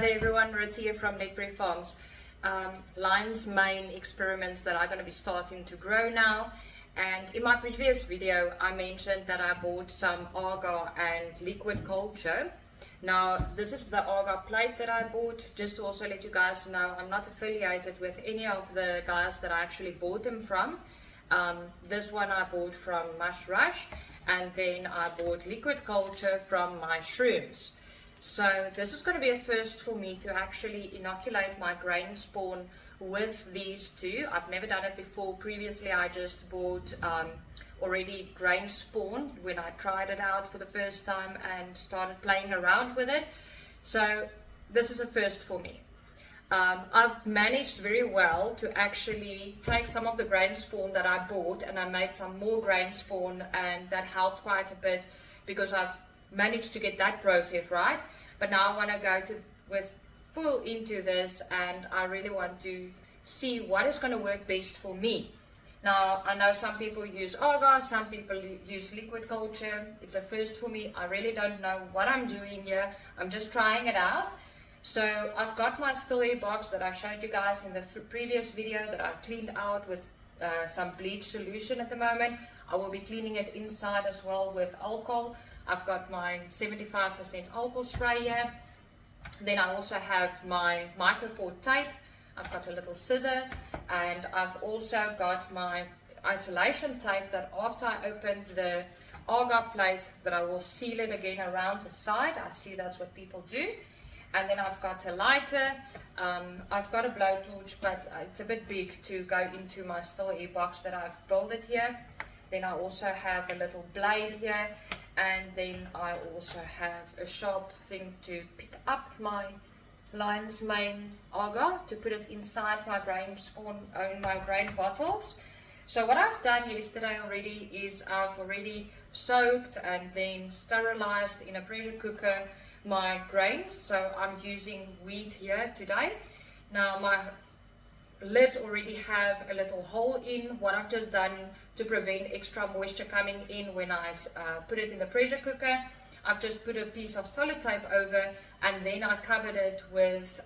there everyone, Ritz here from Netberry Farms. Lion's mane experiments that are going to be starting to grow now. And in my previous video I mentioned that I bought some agar and liquid culture. Now this is the agar plate that I bought. Just to also let you guys know, I'm not affiliated with any of the guys that I actually bought them from. This one I bought from Mush Rush, and then I bought liquid culture from my shrooms. So this is going to be a first for me to actually inoculate my grain spawn with these two. I've never done it before. Previously I just bought already grain spawn when I tried it out for the first time and started playing around with it. So this is a first for me. I've managed very well to actually take some of the grain spawn that I bought, and I made some more grain spawn, and that helped quite a bit because I've managed to get that process right. But now I want to go with full into this, and I really want to see what is going to work best for me. Now I know some people use agar, some people use liquid culture. It's a first for me. I really don't know what I'm doing here. I'm just trying it out. So I've got my still air box that I showed you guys in the previous video that I've cleaned out with some bleach solution at the moment. I will be cleaning it inside as well with alcohol. I've got my 75% alcohol spray here. Then I also have my micropore tape. I've got a little scissor, and I've also got my isolation tape that after I open the agar plate that I will seal it again around the side. I see that's what people do. And then I've got a lighter. I've got a blowtorch, but it's a bit big to go into my still air box that I've built it here. Then I also have a little blade here, and then I also have a sharp thing to pick up my lion's mane agar to put it inside my grain spawn in my grain bottles. So what I've done yesterday already is I've already soaked and then sterilized in a pressure cooker my grains. So I'm using wheat here today. Now my lids already have a little hole in. What I've just done to prevent extra moisture coming in when I put it in the pressure cooker, I've just put a piece of sellotape over, and then I covered it with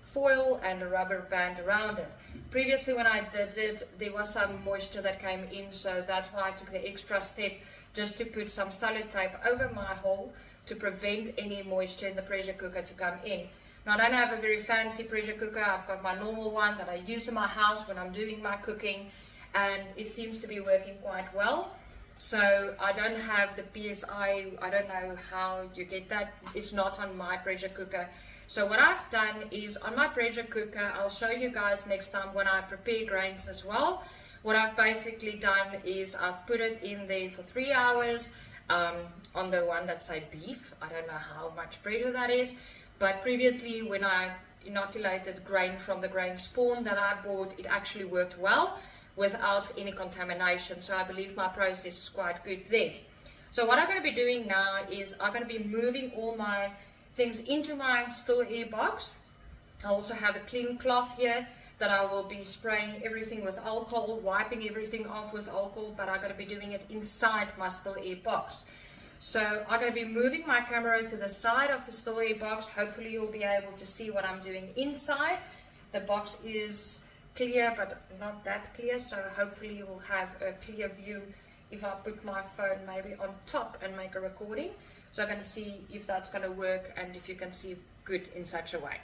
foil and a rubber band around it. Previously when I did it, there was some moisture that came in, so that's why I took the extra step just to put some sellotape over my hole to prevent any moisture in the pressure cooker to come in. Now I don't have a very fancy pressure cooker. I've got my normal one that I use in my house when I'm doing my cooking, and it seems to be working quite well. So I don't have the PSI, I don't know how you get that. It's not on my pressure cooker. So what I've done is on my pressure cooker, I'll show you guys next time when I prepare grains as well. What I've basically done is I've put it in there for 3 hours on the one that say beef. I don't know how much pressure that is. But previously when I inoculated grain from the grain spawn that I bought, it actually worked well without any contamination. So I believe my process is quite good there. So what I'm going to be doing now is I'm going to be moving all my things into my still air box. I also have a clean cloth here that I will be spraying everything with alcohol, wiping everything off with alcohol, but I'm going to be doing it inside my still air box. So I'm going to be moving my camera to the side of the still air box. Hopefully you'll be able to see what I'm doing inside. The box is clear, but not that clear, so hopefully you'll have a clear view if I put my phone maybe on top and make a recording. So I'm going to see if that's going to work and if you can see good in such a way.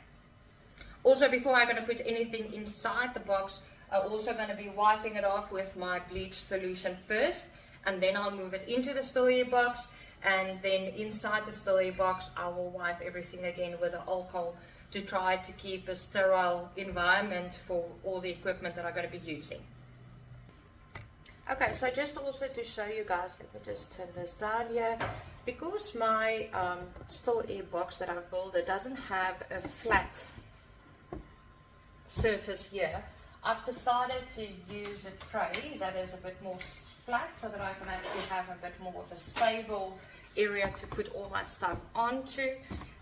Also, before I'm going to put anything inside the box, I'm also going to be wiping it off with my bleach solution first, and then I'll move it into the still air box, and then inside the still air box I will wipe everything again with the alcohol to try to keep a sterile environment for all the equipment that I'm going to be using. Okay, so just also to show you guys, let me just turn this down here. Because my still air box that I've built, it doesn't have a flat surface here, I've decided to use a tray that is a bit more flat so that I can actually have a bit more of a stable area to put all my stuff onto.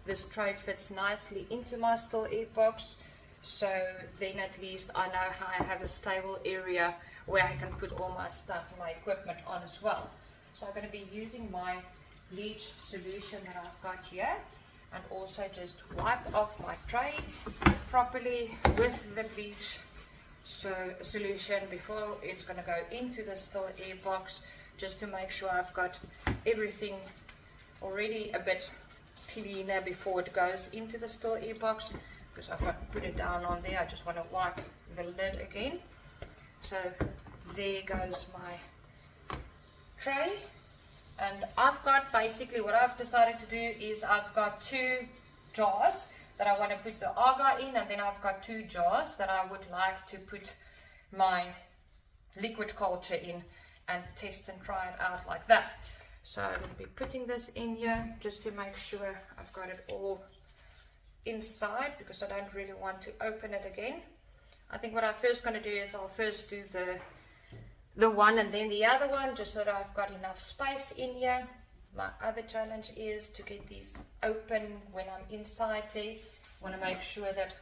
This tray fits nicely into my still air box, so then at least I know how I have a stable area where I can put all my stuff and my equipment on as well. So I'm going to be using my bleach solution that I've got here. and also just wipe off my tray properly with the bleach solution before it's going to go into the still air box, just to make sure I've got everything already a bit cleaner before it goes into the still air box. Because if I put it down on there, I just want to wipe the lid again. So there goes my tray, and I've got, basically what I've decided to do is I've got 2 jars that I want to put the agar in, and then I've got 2 jars that I would like to put my liquid culture in and test and try it out like that. So I'm going to be putting this in here just to make sure I've got it all inside, because I don't really want to open it again. I think what I'm first going to do is I'll first do the one and then the other one, just so that I've got enough space in here. My other challenge is to get these open when I'm inside there. I want to make sure that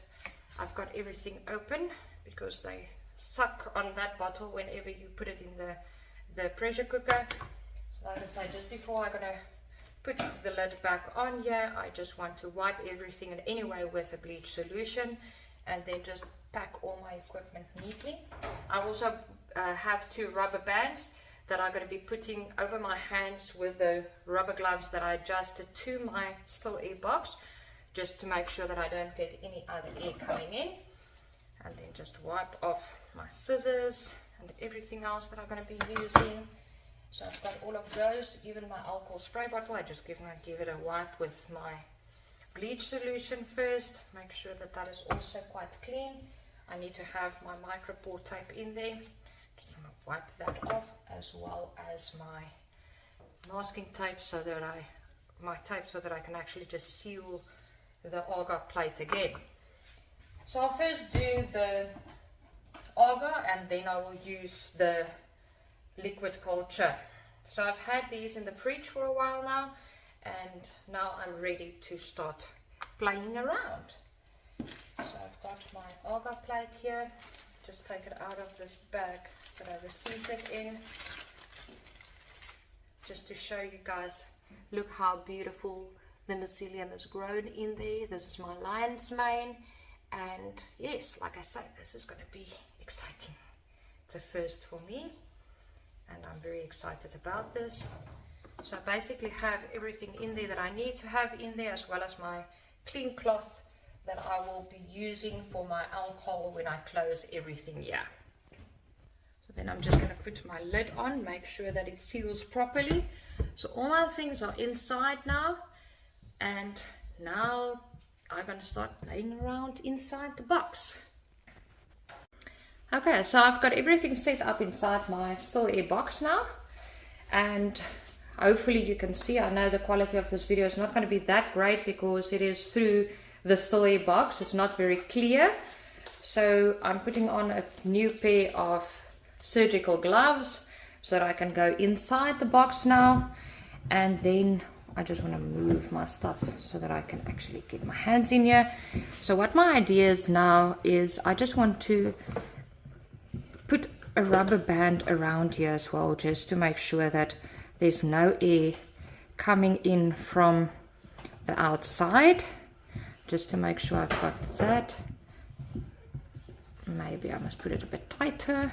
I've got everything open, because they suck on that bottle whenever you put it in the pressure cooker. So like I say, just before I'm going to put the lid back on here, I just want to wipe everything in any way with a bleach solution, and then just pack all my equipment neatly. I also have 2 rubber bands that I'm going to be putting over my hands with the rubber gloves that I adjusted to my still air box, just to make sure that I don't get any other air coming in. And then just wipe off my scissors and everything else that I'm going to be using. So I've got all of those, even my alcohol spray bottle. I just give it a wipe with my bleach solution first, make sure that that is also quite clean. I need to have my micropore tape in there. Just want to wipe that off, as well as my masking tape, so that I can actually just seal the agar plate again. So I'll first do the agar, and then I will use the liquid culture. So I've had these in the fridge for a while now, and now I'm ready to start playing around. So I've got my agar plate here. Just take it out of this bag that I received it in, just to show you guys. Look how beautiful the mycelium has grown in there. This is my lion's mane, and yes, like I say, this is going to be exciting. It's a first for me, and I'm very excited about this. So I basically have everything in there that I need to have in there, as well as my clean cloth that I will be using for my alcohol when I close everything here. So then I'm just going to put my lid on, make sure that it seals properly. So all my things are inside now, and now I'm going to start playing around inside the box. Okay, so I've got everything set up inside my still air box now, and hopefully you can see. I know the quality of this video is not going to be that great because it is through the still air box. It's not very clear. So I'm putting on a new pair of surgical gloves so that I can go inside the box now, and then I just want to move my stuff so that I can actually get my hands in here. So what my idea is now is I just want to put a rubber band around here as well, just to make sure that there's no air coming in from the outside, just to make sure I've got that. Maybe I must put it a bit tighter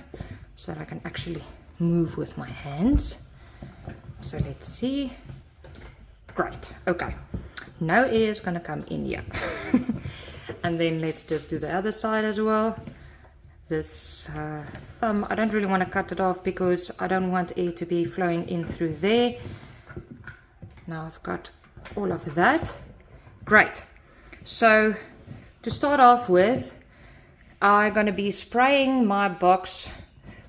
so that I can actually move with my hands. So let's see. Great, okay, no air is gonna come in here. And then let's just do the other side as well. This thumb, I don't really want to cut it off because I don't want air to be flowing in through there. Now I've got all of that. Great. So to start off with, I'm going to be spraying my box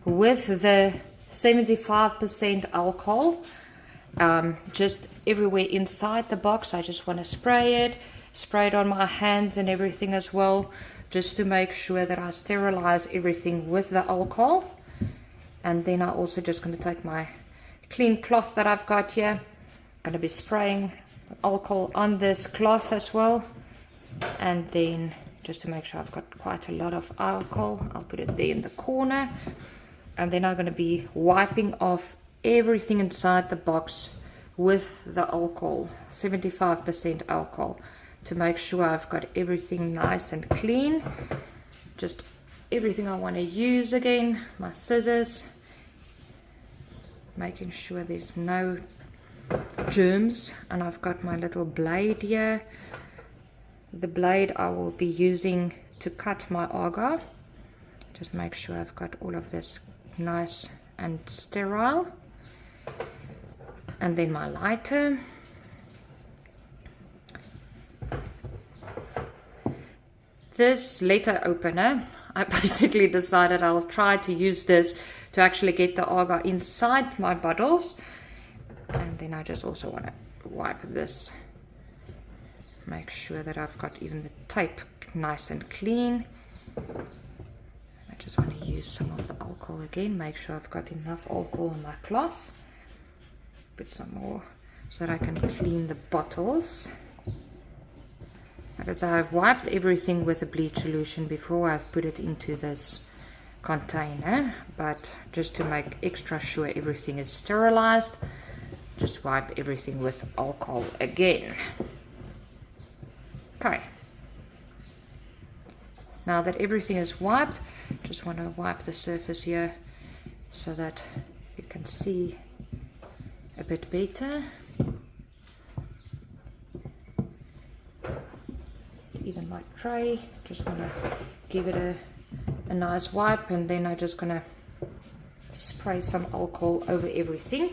with the 75% alcohol, just everywhere inside the box. I just want to spray it on my hands and everything as well, just to make sure that I sterilize everything with the alcohol. And then I'm also just going to take my clean cloth that I've got here. I'm going to be spraying alcohol on this cloth as well, and then just to make sure I've got quite a lot of alcohol, I'll put it there in the corner. And then I'm going to be wiping off everything inside the box with the alcohol, 75% alcohol, to make sure I've got everything nice and clean. Just everything I want to use again, my scissors, making sure there's no germs, and I've got my little blade here. The blade I will be using to cut my agar. Just make sure I've got all of this nice and sterile. And then my lighter. This letter opener, I basically decided I'll try to use this to actually get the agar inside my bottles. And then I just also want to wipe this, make sure that I've got even the tape nice and clean. I just want to use some of the alcohol again, make sure I've got enough alcohol on my cloth. Put some more so that I can clean the bottles. Because I've wiped everything with a bleach solution before I've put it into this container, but just to make extra sure everything is sterilized, just wipe everything with alcohol again. Okay. Now that everything is wiped, just want to wipe the surface here so that you can see a bit better. Even my tray, just want to give it a nice wipe, and then I'm just going to spray some alcohol over everything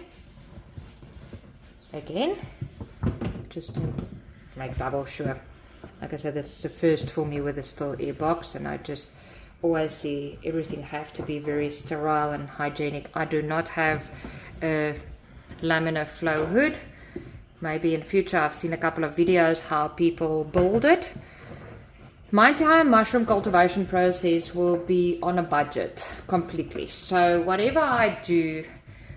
again, just to make double sure. Like I said, this is the first for me with a still air box, and I just always see everything have to be very sterile and hygienic. I do not have a laminar flow hood. Maybe in future, I've seen a couple of videos how people build it. My entire mushroom cultivation process will be on a budget completely. So whatever I do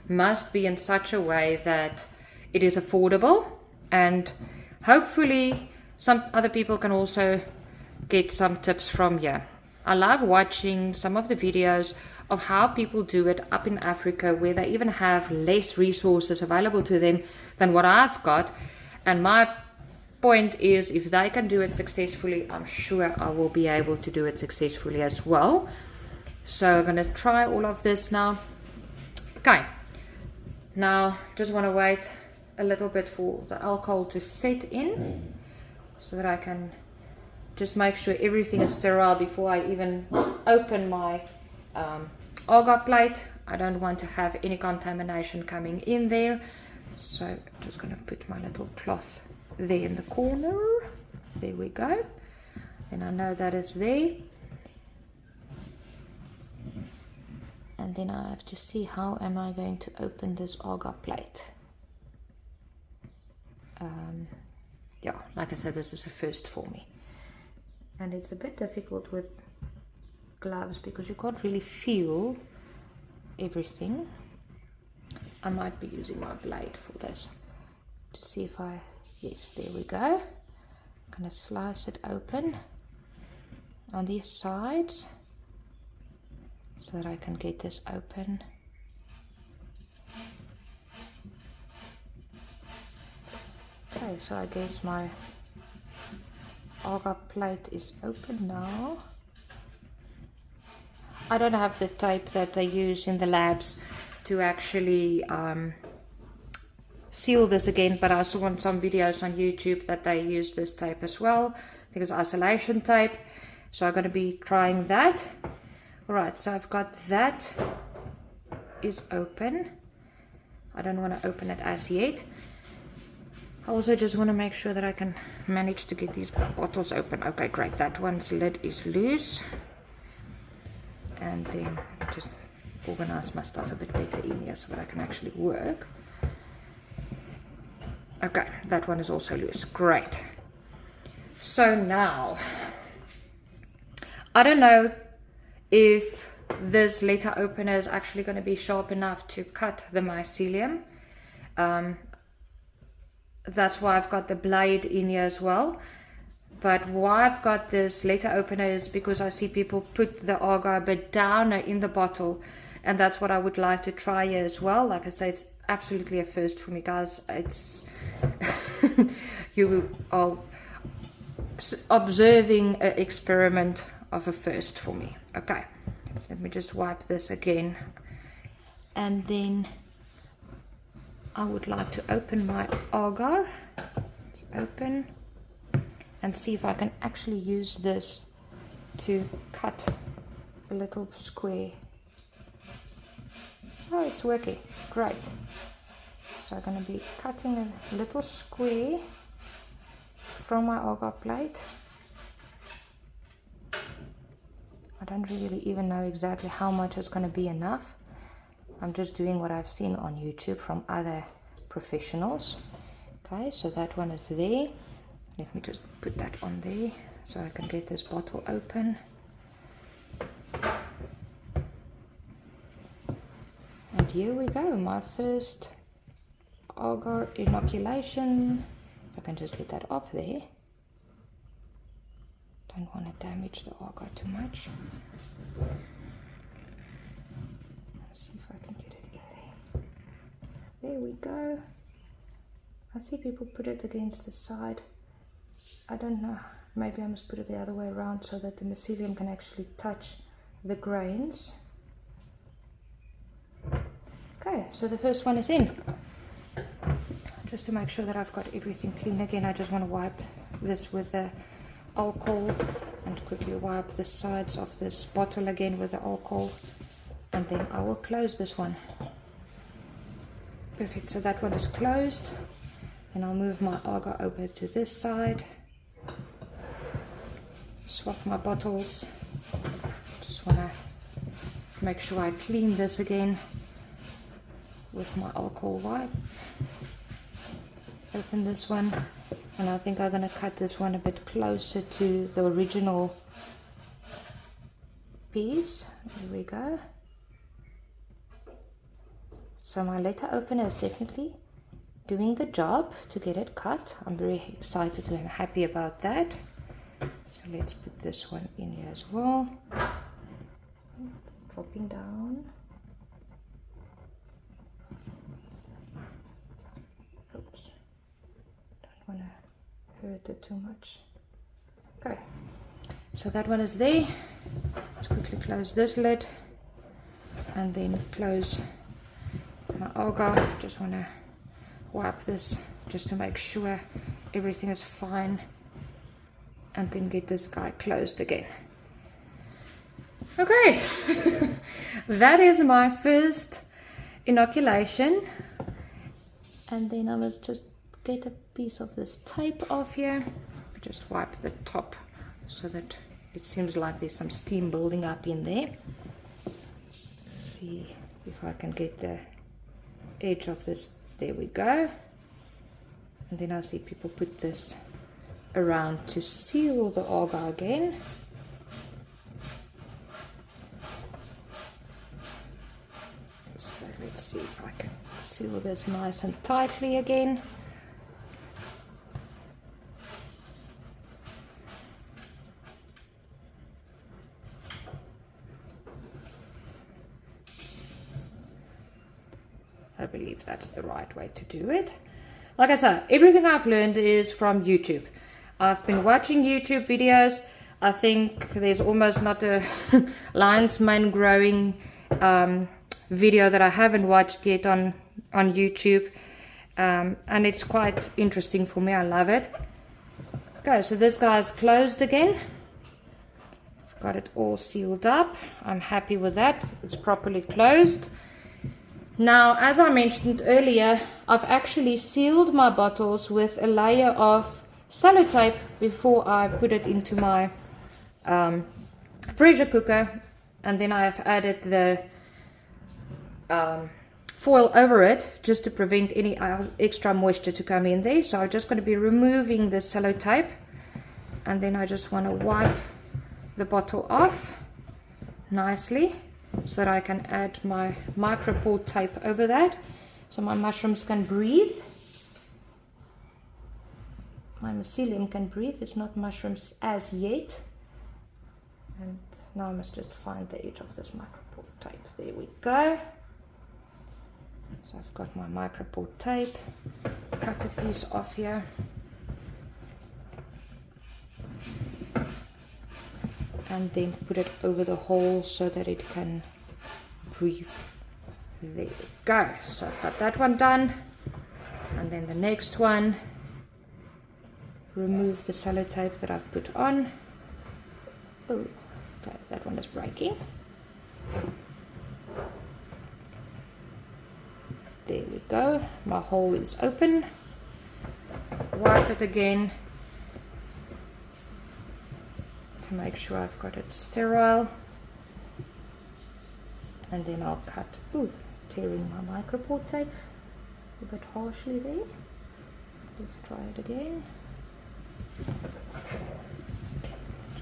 must be in such a way that it is affordable, and hopefully some other people can also get some tips from here. I love watching some of the videos of how people do it up in Africa, where they even have less resources available to them than what I've got. And my point is, if they can do it successfully, I'm sure I will be able to do it successfully as well. So I'm going to try all of this now. Okay, now just want to wait a little bit for the alcohol to set in, so that I can just make sure everything is sterile before I even open my agar plate. I don't want to have any contamination coming in there. So I'm just going to put my little cloth there in the corner. There we go. And I know that is there. And then I have to see how am I going to open this agar plate. Yeah, like I said, this is a first for me. And it's a bit difficult with gloves because you can't really feel everything. I might be using my blade for this to see if I, yes, there we go. I'm going to slice it open on these sides so that I can get this open. Okay, so I guess my agar plate is open now. I don't have the tape that they use in the labs to actually seal this again, but I saw on some videos on YouTube that they use this tape as well. I think it's isolation tape, so I'm going to be trying that. Alright, so I've got that is open. I don't want to open it as yet. I also just want to make sure that I can manage to get these bottles open. Okay, great. That one's lid is loose. And then just organize my stuff a bit better in here so that I can actually work. Okay, that one is also loose. Great. So now, I don't know if this letter opener is actually going to be sharp enough to cut the mycelium. That's why I've got the blade in here as well. But why I've got this letter opener is because I see people put the agar a bit down in the bottle, and that's what I would like to try here as well. Like I say, it's absolutely a first for me, guys. It's you are observing an experiment of a first for me. Okay, so let me just wipe this again, and then I would like to open my agar. Let's open and see if I can actually use this to cut a little square. Oh, it's working. Great. So I'm going to be cutting a little square from my agar plate. I don't really even know exactly how much is going to be enough. I'm just doing what I've seen on YouTube from other professionals. Okay, so that one is there. Let me just put that on there so I can get this bottle open. And here we go, my first agar inoculation. If I can just get that off there. Don't want to damage the agar too much. Let's see if I can get it in there. There we go. I see people put it against the side. I don't know, maybe I must put it the other way around so that the mycelium can actually touch the grains. Okay, so the first one is in. Just to make sure that I've got everything clean again, I just want to wipe this with the alcohol and quickly wipe the sides of this bottle again with the alcohol, and then I will close this one. Perfect, so that one is closed. Then I'll move my agar over to this side. Swap my bottles. Just want to make sure I clean this again with my alcohol wipe. Open this one, and I think I'm going to cut this one a bit closer to the original piece. There we go. So my letter opener is definitely doing the job to get it cut. I'm very excited and happy about that. So let's put this one in here as well. Dropping down. Oops. Don't want to hurt it too much. Okay. So that one is there. Let's quickly close this lid and then close my agar. Just want to wipe this just to make sure everything is fine, and then get this guy closed again. Okay, that is my first inoculation, and then I must just get a piece of this tape off here. Just wipe the top so that it seems like there's some steam building up in there. Let's see if I can get the edge of this. There we go. And then I see people put this around to seal the agar again. So let's see if I can seal this nice and tightly again. I believe that's the right way to do it. Like I said, everything I've learned is from YouTube. I've been watching YouTube videos. I think there's almost not a lion's mane growing video that I haven't watched yet on YouTube. And it's quite interesting for me. I love it. Okay, so this guy's closed again. I've got it all sealed up. I'm happy with that. It's properly closed. Now, as I mentioned earlier, I've actually sealed my bottles with a layer of sellotape before I put it into my pressure cooker, and then I have added the foil over it just to prevent any extra moisture to come in there. So I'm just going to be removing the sellotape, and then I just want to wipe the bottle off nicely, so that I can add my micropore tape over that so my mushrooms can breathe. My mycelium can breathe. It's not mushrooms as yet. And now I must just find the edge of this micropore tape. There we go. So I've got my micropore tape, cut a piece off here. And then put it over the hole so that it can breathe. There we go. So I've got that one done. And then the next one, remove the sellotape that I've put on. Oh, okay, that one is breaking. There we go. My hole is open. Wipe it again to make sure I've got it sterile. And then I'll cut, ooh, tearing my micropore tape a bit harshly there. Let's try it again.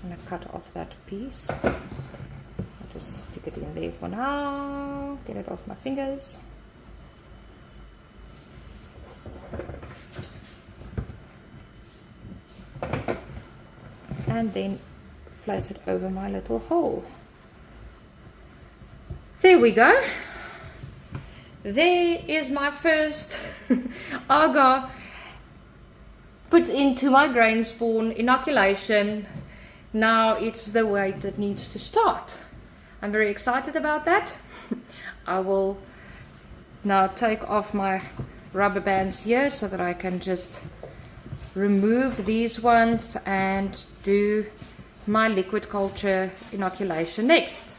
I'm going to cut off that piece. I'll just stick it in there for now. Get it off my fingers. And then place it over my little hole. There we go. There is my first agar put into my grain spawn inoculation. Now it's the wait that needs to start. I'm very excited about that. I will now take off my rubber bands here so that I can just remove these ones and do my liquid culture inoculation next.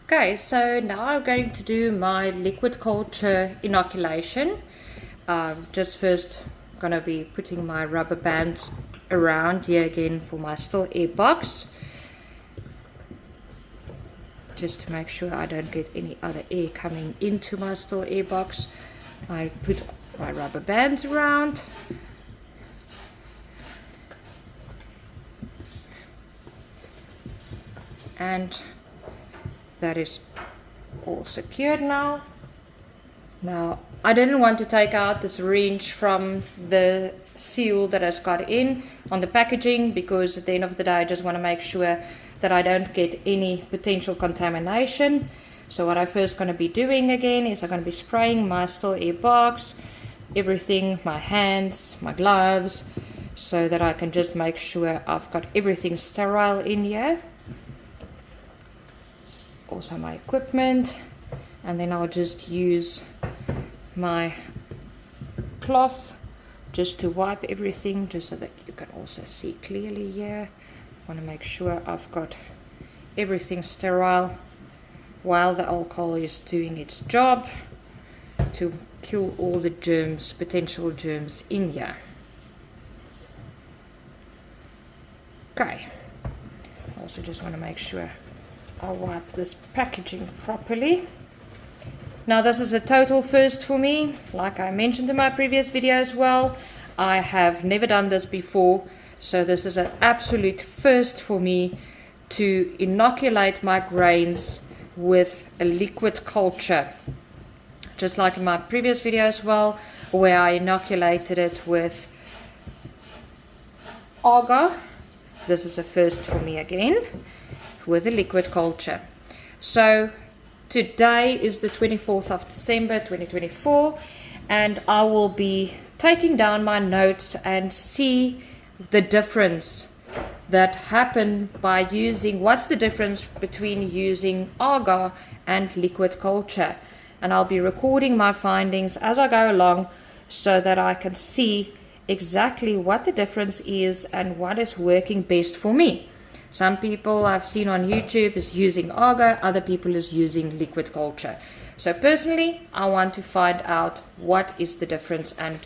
Okay, so now I'm going to do my liquid culture inoculation. Just first gonna be putting my rubber bands around here again for my still air box, just to make sure I don't get any other air coming into my still air box. I put my rubber bands around. And that is all secured now. Now, I didn't want to take out the syringe from the seal that has got in on the packaging, because at the end of the day I just want to make sure that I don't get any potential contamination. So what I'm first going to be doing again is I'm going to be spraying my still air box, everything, my hands, my gloves, so that I can just make sure I've got everything sterile in here. Also my equipment, and then I'll just use my cloth just to wipe everything, just so that you can also see clearly here. I want to make sure I've got everything sterile while the alcohol is doing its job to kill all the germs, potential germs in here. Okay, I also just want to make sure I wipe this packaging properly. Now this is a total first for me. Like I mentioned in my previous video as well, I have never done this before, so this is an absolute first for me to inoculate my grains with a liquid culture, just like in my previous video as well, where I inoculated it with agar. This is a first for me again with a liquid culture. So today is the 24th of December 2024, and I will be taking down my notes and see the difference that happened by using, what's the difference between using agar and liquid culture. And I'll be recording my findings as I go along so that I can see exactly what the difference is and what is working best for me. Some people I've seen on YouTube is using agar, other people is using liquid culture. So personally, I want to find out what is the difference and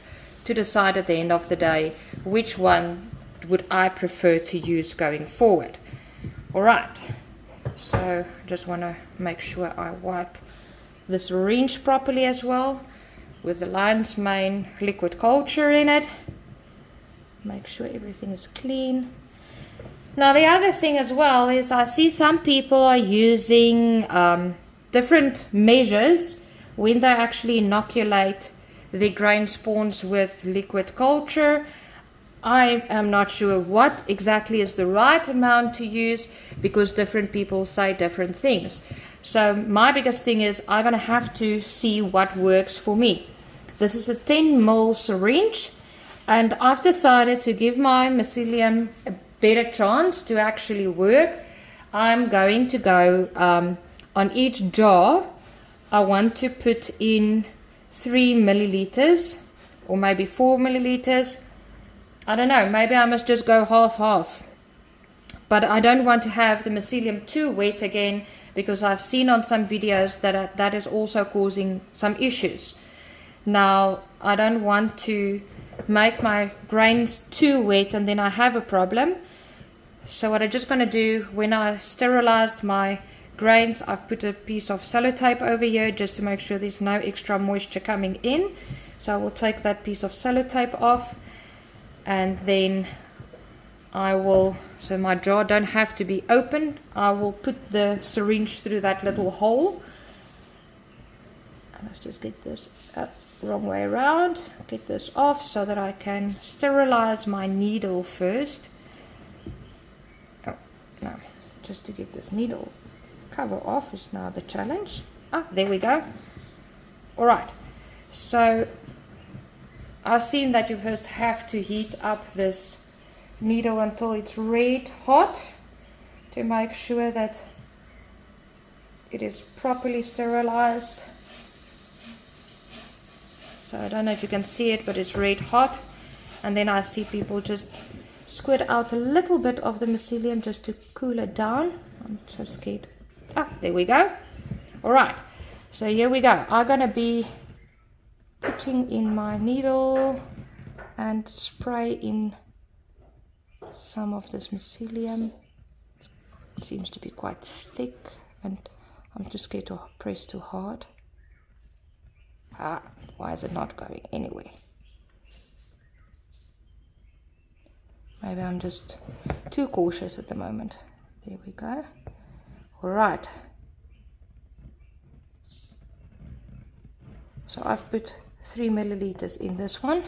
to decide at the end of the day which one would I prefer to use going forward. Alright, so just want to make sure I wipe the syringe properly as well with the lion's mane liquid culture in it. Make sure everything is clean. Now the other thing as well is I see some people are using different measures when they actually inoculate the grain spawns with liquid culture. I am not sure what exactly is the right amount to use, because different people say different things. So my biggest thing is I'm going to have to see what works for me. This is a 10 ml syringe, and I've decided to give my mycelium a better chance to actually work. I'm going to go on each jar. I want to put in 3 milliliters or maybe 4 milliliters. I don't know, maybe I must just go half-half. But I don't want to have the mycelium too wet again, because I've seen on some videos that that is also causing some issues. Now, I don't want to make my grains too wet and then I have a problem. So what I'm just going to do, when I sterilized my grains, I've put a piece of sellotape over here just to make sure there's no extra moisture coming in. So I will take that piece of sellotape off, and then I will, so my jar don't have to be open, I will put the syringe through that little hole. And let's just get this wrong way around, get this off so that I can sterilize my needle first. Oh no, just to get this needle cover off is now the challenge. Ah, there we go. Alright, so I've seen that you first have to heat up this needle until it's red hot to make sure that it is properly sterilized. So I don't know if you can see it, but it's red hot. And then I see people just squirt out a little bit of the mycelium just to cool it down. I'm so scared. Ah, there we go. Alright, so here we go. I'm going to be putting in my needle and spray in some of this mycelium. It seems to be quite thick, and I'm just scared to press too hard. Ah, why is it not going anywhere? Maybe I'm just too cautious at the moment. There we go. Alright. So I've put 3 milliliters in this one.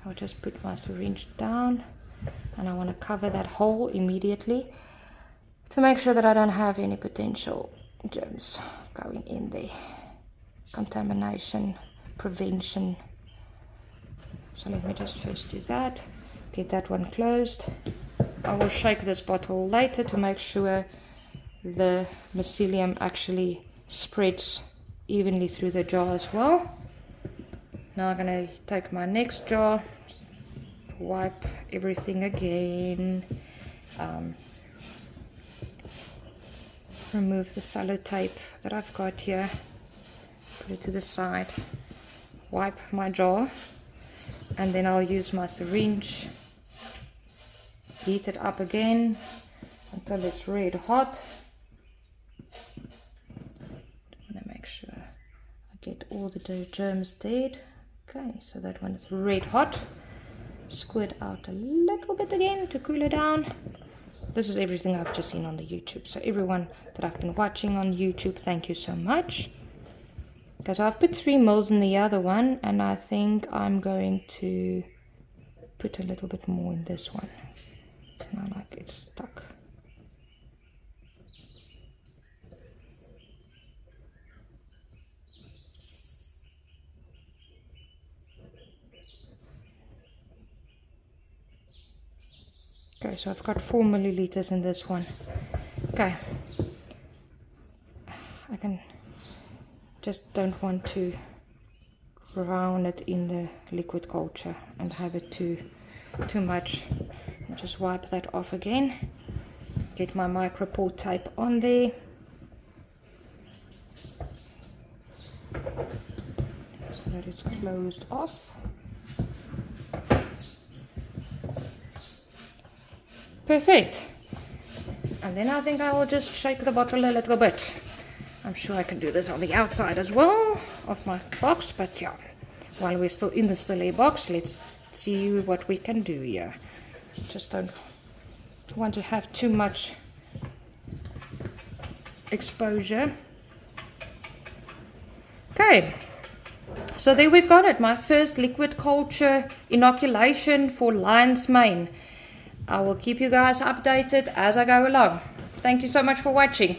I'll just put my syringe down, and I want to cover that hole immediately to make sure that I don't have any potential germs going in there. Contamination prevention. So let me just first do that, get that one closed. I will shake this bottle later to make sure the mycelium actually spreads evenly through the jar as well. Now I'm going to take my next jar, wipe everything again, remove the sellotape that I've got here, put it to the side, wipe my jar, and then I'll use my syringe, heat it up again until it's red hot. I want to make sure I get all the germs dead. Okay, so that one is red hot. Squirt out a little bit again to cool it down. This is everything I've just seen on the YouTube. So everyone that I've been watching on YouTube, thank you so much. Okay, so I've put 3 mils in the other one, and I think I'm going to put a little bit more in this one. It's not like it's stuck. Okay, so I've got 4 milliliters in this one. Okay, I can just don't want to drown it in the liquid culture and have it too much. I'll just wipe that off again, get my micropore tape on there, so that it's closed off. Perfect. And then I think I will just shake the bottle a little bit. I'm sure I can do this on the outside as well of my box, but yeah, while we're still in the still air box, let's see what we can do here. Just don't want to have too much exposure. Okay, so there we've got it, my first liquid culture inoculation for lion's mane. I will keep you guys updated as I go along. Thank you so much for watching.